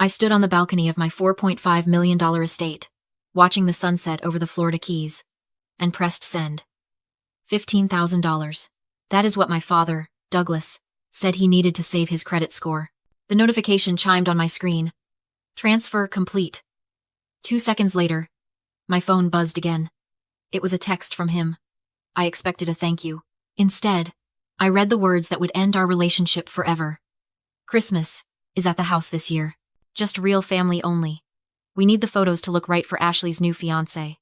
I stood on the balcony of my $4.5 million estate, watching the sunset over the Florida Keys, and pressed send. $15,000. That is what my father, Douglas, said he needed to save his credit score. The notification chimed on my screen. Transfer complete. 2 seconds later, my phone buzzed again. It was a text from him. I expected a thank you. Instead, I read the words that would end our relationship forever. Christmas is at the house this year. Just real family only. We need the photos to look right for Ashley's new fiancé.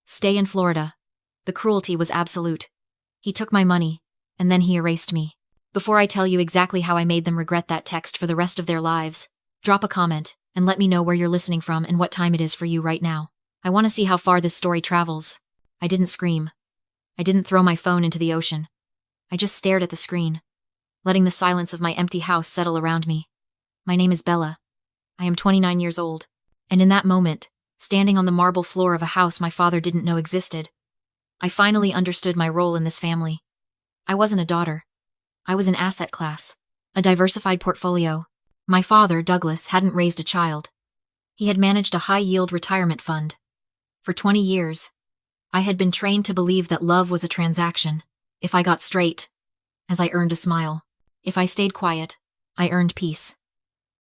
Stay in Florida. The cruelty was absolute. He took my money, and then he erased me. Before I tell you exactly how I made them regret that text for the rest of their lives, drop a comment and let me know where you're listening from and what time it is for you right now. I want to see how far this story travels. I didn't scream. I didn't throw my phone into the ocean. I just stared at the screen, letting the silence of my empty house settle around me. My name is Bella. I am 29 years old, and in that moment, standing on the marble floor of a house my father didn't know existed, I finally understood my role in this family. I wasn't a daughter. I was an asset class, a diversified portfolio. My father, Douglas, hadn't raised a child. He had managed a high-yield retirement fund. For 20 years, I had been trained to believe that love was a transaction. If I got straight, as I earned a smile. If I stayed quiet, I earned peace.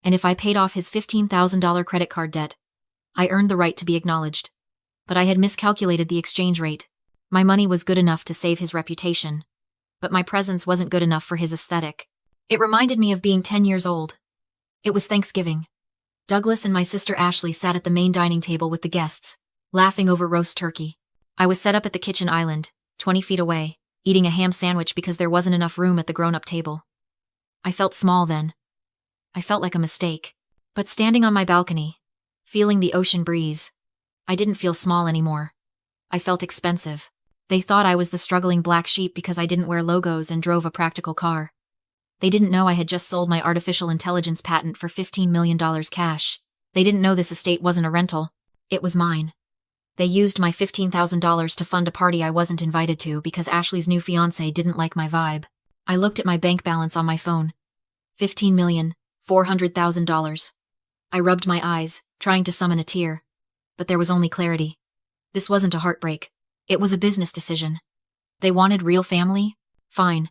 And if I paid off his $15,000 credit card debt, I earned the right to be acknowledged. But I had miscalculated the exchange rate. My money was good enough to save his reputation, but my presence wasn't good enough for his aesthetic. It reminded me of being 10 years old. It was Thanksgiving. Douglas and my sister Ashley sat at the main dining table with the guests, laughing over roast turkey. I was set up at the kitchen island, 20 feet away, eating a ham sandwich because there wasn't enough room at the grown-up table. I felt small then. I felt like a mistake. But standing on my balcony, feeling the ocean breeze, I didn't feel small anymore. I felt expensive. They thought I was the struggling black sheep because I didn't wear logos and drove a practical car. They didn't know I had just sold my artificial intelligence patent for $15 million cash. They didn't know this estate wasn't a rental. It was mine. They used my $15,000 to fund a party I wasn't invited to because Ashley's new fiancé didn't like my vibe. I looked at my bank balance on my phone. $15,400,000. I rubbed my eyes, trying to summon a tear. But there was only clarity. This wasn't a heartbreak. It was a business decision. They wanted real family? Fine.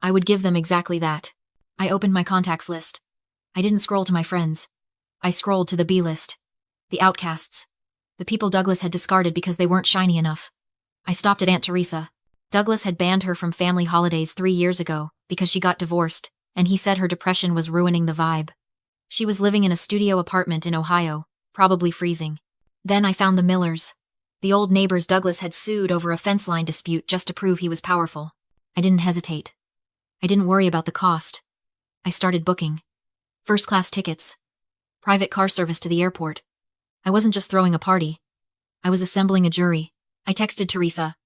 I would give them exactly that. I opened my contacts list. I didn't scroll to my friends. I scrolled to the B list. The outcasts. The people Douglas had discarded because they weren't shiny enough. I stopped at Aunt Teresa. Douglas had banned her from family holidays 3 years ago because she got divorced, and he said her depression was ruining the vibe. She was living in a studio apartment in Ohio, probably freezing. Then I found the Millers. The old neighbors Douglas had sued over a fence line dispute just to prove he was powerful. I didn't hesitate. I didn't worry about the cost. I started booking. First-class tickets. Private car service to the airport. I wasn't just throwing a party. I was assembling a jury. I texted Teresa.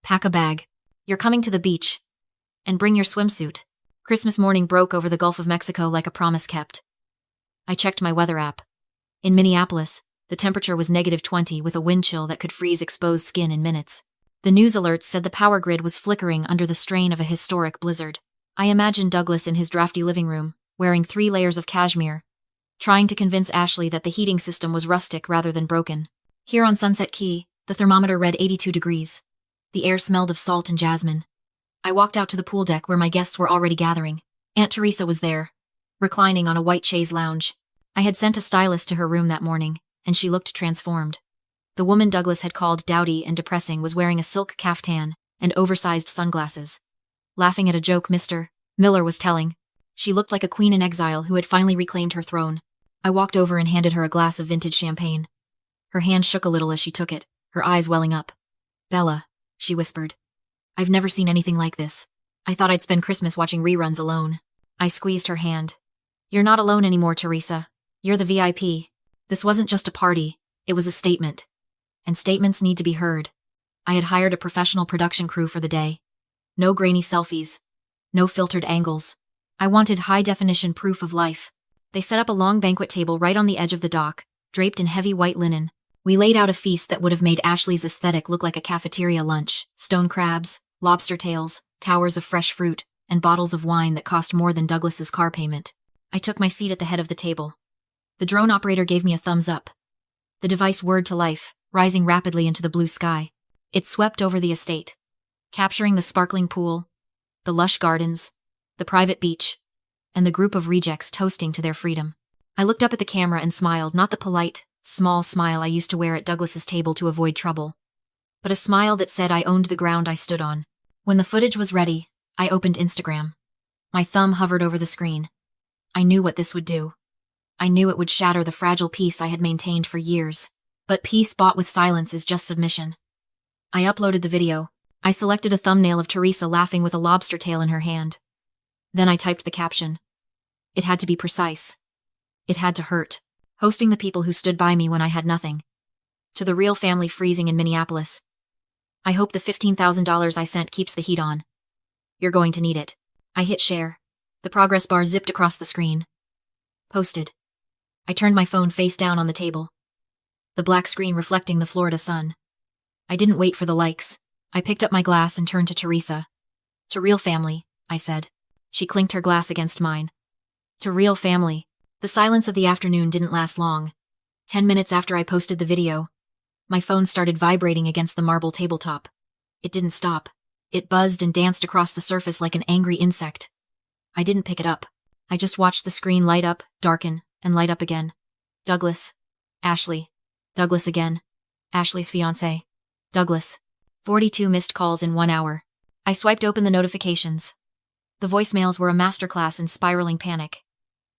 Pack a bag. You're coming to the beach. And bring your swimsuit. Christmas morning broke over the Gulf of Mexico like a promise kept. I checked my weather app. In Minneapolis, the temperature was -20 with a wind chill that could freeze exposed skin in minutes. The news alerts said the power grid was flickering under the strain of a historic blizzard. I imagined Douglas in his drafty living room, wearing 3 layers of cashmere, trying to convince Ashley that the heating system was rustic rather than broken. Here on Sunset Key, the thermometer read 82 degrees. The air smelled of salt and jasmine. I walked out to the pool deck where my guests were already gathering. Aunt Teresa was there, reclining on a white chaise lounge. I had sent a stylist to her room that morning, and she looked transformed. The woman Douglas had called dowdy and depressing was wearing a silk caftan and oversized sunglasses. Laughing at a joke Mr. Miller was telling, she looked like a queen in exile who had finally reclaimed her throne. I walked over and handed her a glass of vintage champagne. Her hand shook a little as she took it, her eyes welling up. Bella, she whispered. I've never seen anything like this. I thought I'd spend Christmas watching reruns alone. I squeezed her hand. You're not alone anymore, Teresa. You're the VIP. This wasn't just a party, it was a statement. And statements need to be heard. I had hired a professional production crew for the day. No grainy selfies. No filtered angles. I wanted high-definition proof of life. They set up a long banquet table right on the edge of the dock, draped in heavy white linen. We laid out a feast that would have made Ashley's aesthetic look like a cafeteria lunch. Stone crabs, lobster tails, towers of fresh fruit, and bottles of wine that cost more than Douglas's car payment. I took my seat at the head of the table. The drone operator gave me a thumbs up. The device whirred to life, rising rapidly into the blue sky. It swept over the estate, capturing the sparkling pool, the lush gardens, the private beach, and the group of rejects toasting to their freedom. I looked up at the camera and smiled, not the polite, small smile I used to wear at Douglas's table to avoid trouble, but a smile that said I owned the ground I stood on. When the footage was ready, I opened Instagram. My thumb hovered over the screen. I knew what this would do. I knew it would shatter the fragile peace I had maintained for years. But peace bought with silence is just submission. I uploaded the video. I selected a thumbnail of Teresa laughing with a lobster tail in her hand. Then I typed the caption. It had to be precise. It had to hurt. Hosting the people who stood by me when I had nothing. To the real family freezing in Minneapolis. I hope the $15,000 I sent keeps the heat on. You're going to need it. I hit share. The progress bar zipped across the screen. Posted. I turned my phone face down on the table. The black screen reflecting the Florida sun. I didn't wait for the likes. I picked up my glass and turned to Teresa. To real family, I said. She clinked her glass against mine. To real family. The silence of the afternoon didn't last long. 10 minutes after I posted the video, my phone started vibrating against the marble tabletop. It didn't stop. It buzzed and danced across the surface like an angry insect. I didn't pick it up. I just watched the screen light up, darken, and light up again. Douglas. Ashley. Douglas again. Ashley's fiancé. Douglas. 42 missed calls in 1 hour. I swiped open the notifications. The voicemails were a masterclass in spiraling panic.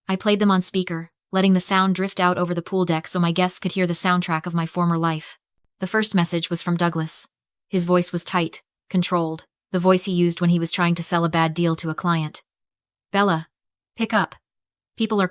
I played them on speaker, letting the sound drift out over the pool deck so my guests could hear the soundtrack of my former life. The first message was from Douglas. His voice was tight, controlled, the voice he used when he was trying to sell a bad deal to a client. Bella. Pick up. People are